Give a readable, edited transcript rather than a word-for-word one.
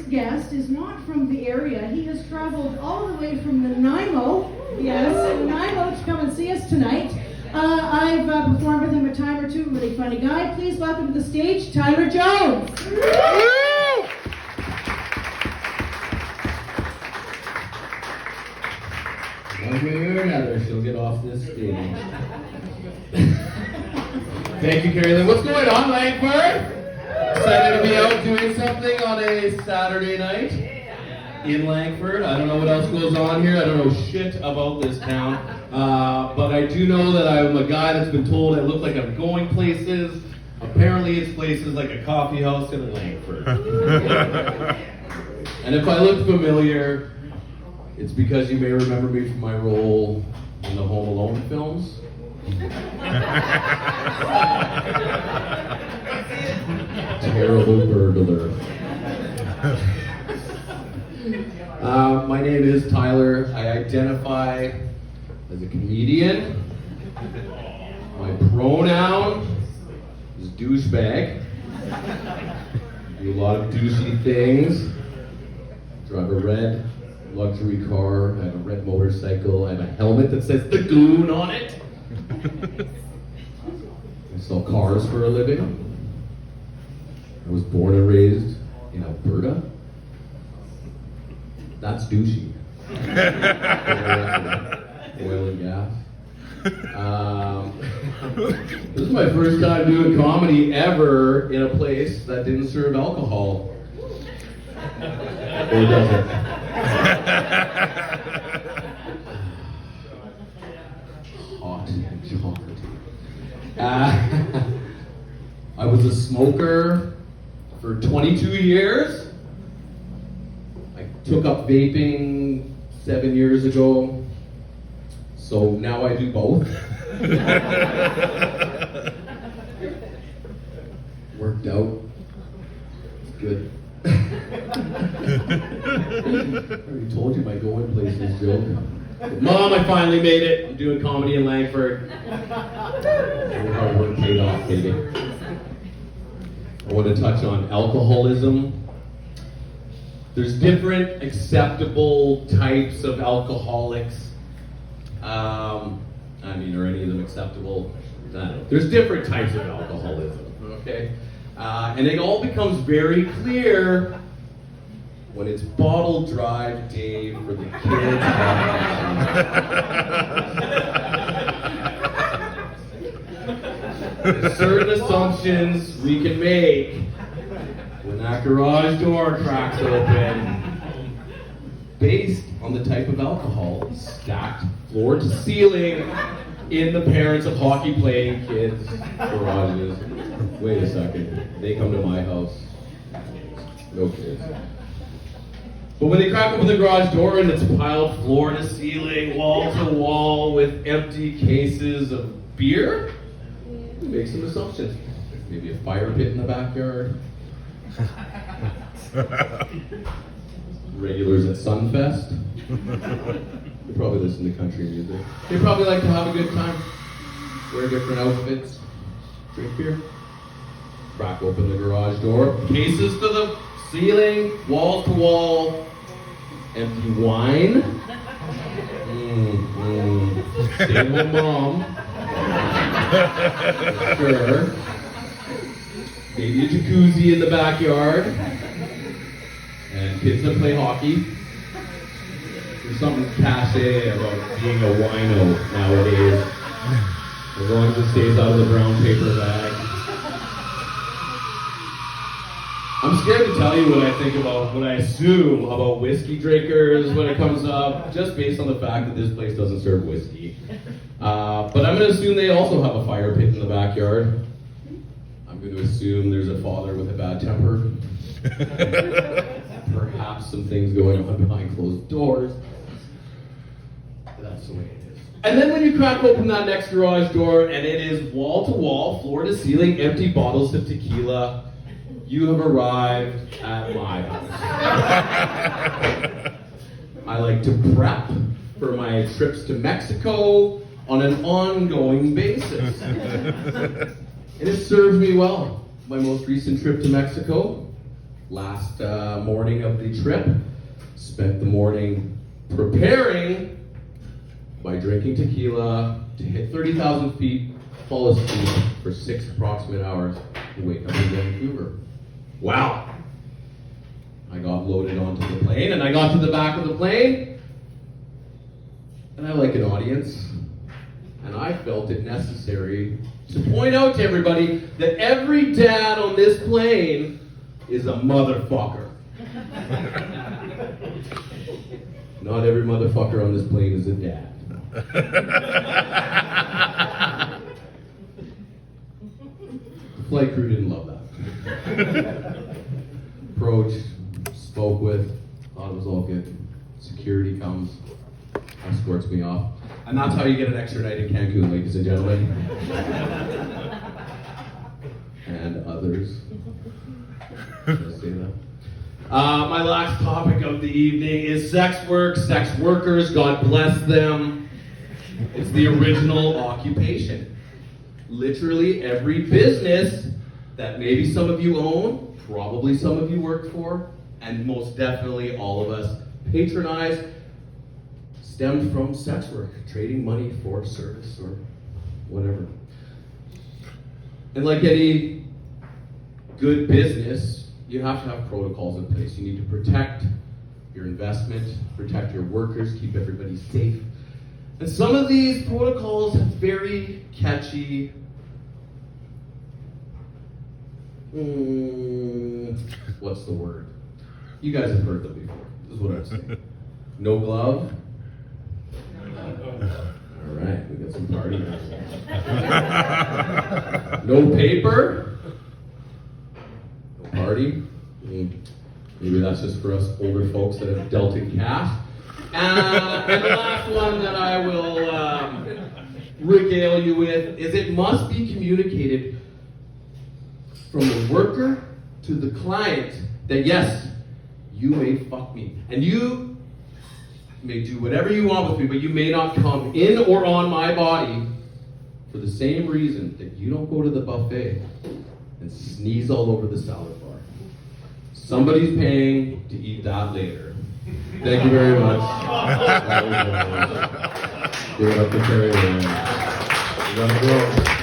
next guest is not from the area. He has traveled all the way from Nanaimo, yes, Nanaimo, to come and see us tonight. I've performed with him a time or two, really funny guy. Please welcome to the stage, Tyler Jones. One way or another, she'll get off this stage. Thank you, Carrie Lynn. What's going on, Langford? Excited to be out doing something on a Saturday night in Langford. I don't know what else goes on here. I don't know shit about this town. But I do know that I'm a guy that's been told I look like I'm going places. Apparently it's places like a coffee house in Langford. And if I look familiar, it's because you may remember me from my role in the Home Alone films. Terrible burglar. My name is Tyler. I identify as a comedian. My pronoun is douchebag. Do a lot of douchey things. Drive a red luxury car. I have a red motorcycle. I have a helmet that says The Goon on it. I sell cars for a living. I was born and raised in Alberta. That's douchey. Oil and gas. This is my first time doing comedy ever in a place that didn't serve alcohol. Or does it? Hot and chocolatey. I was a smoker for 22 years. I took up vaping 7 years ago. So now I do both. Worked out. It's good. I already told you my going places joke. Mom, I finally made it. I'm doing comedy in Langford. Hard work paid off, baby. I want to touch on alcoholism. There's different acceptable types of alcoholics. Are any of them acceptable? No. There's different types of alcoholism, okay? And it all becomes very clear when it's bottle drive day for the kids. There's certain assumptions we can make when that garage door cracks open based on the type of alcohol stacked floor to ceiling in the parents of hockey playing kids' garages. Wait a second, they come to my house. No kids. But when they crack open the garage door and it's piled floor to ceiling, wall to wall with empty cases of beer, make some assumptions. Maybe a fire pit in the backyard. Regulars at Sunfest. They probably listen to country music. They probably like to have a good time. Wear different outfits. Drink beer. Crack open the garage door. Cases to the ceiling. Wall to wall. Empty wine. Single mom. Sure. Maybe a jacuzzi in the backyard. And kids that play hockey. There's something cachet about being a wino nowadays. As long as it stays out of the brown paper bag. I'm scared to tell you what I think about, what I assume about whiskey drinkers when it comes up, just based on the fact that this place doesn't serve whiskey. But I'm going to assume they also have a fire pit in the backyard. I'm going to assume there's a father with a bad temper. Perhaps some things going on behind closed doors. That's the way it is. And then when you crack open that next garage door and it is wall to wall, floor to ceiling, empty bottles of tequila, you have arrived at my house. I like to prep for my trips to Mexico on an ongoing basis. And it served me well. My most recent trip to Mexico, last morning of the trip. Spent the morning preparing by drinking tequila to hit 30,000 feet, fall asleep for 6 approximate hours, and wake up in Vancouver. Wow! I got loaded onto the plane, and I got to the back of the plane, and I like an audience, and I felt it necessary to point out to everybody that every dad on this plane is a motherfucker. Not every motherfucker on this plane is a dad. The flight crew didn't love that. Approached, spoke with, thought it was all good. Security comes, escorts me off. And that's how you get an extra night in Cancun, ladies and gentlemen. And others. Should I say that? My last topic of the evening is sex work, sex workers, God bless them. It's the original occupation. Literally every business that maybe some of you own, probably some of you work for, and most definitely all of us patronize, stemmed from sex work, trading money for service or whatever. And like any good business, you have to have protocols in place. You need to protect your investment, protect your workers, keep everybody safe. And some of these protocols have very catchy, what's the word? You guys have heard them before. This is what I'm saying. No glove. All right, we got some party now. No paper. No party. Maybe that's just for us older folks that have dealt in cash. And the last one that I will regale you with is it must be communicated from the worker to the client that yes, you may fuck me. And you may do whatever you want with me, but you may not come in or on my body for the same reason that you don't go to the buffet and sneeze all over the salad bar. Somebody's paying to eat that later. Thank you very much. That was Give it up to Terry. We gotta go.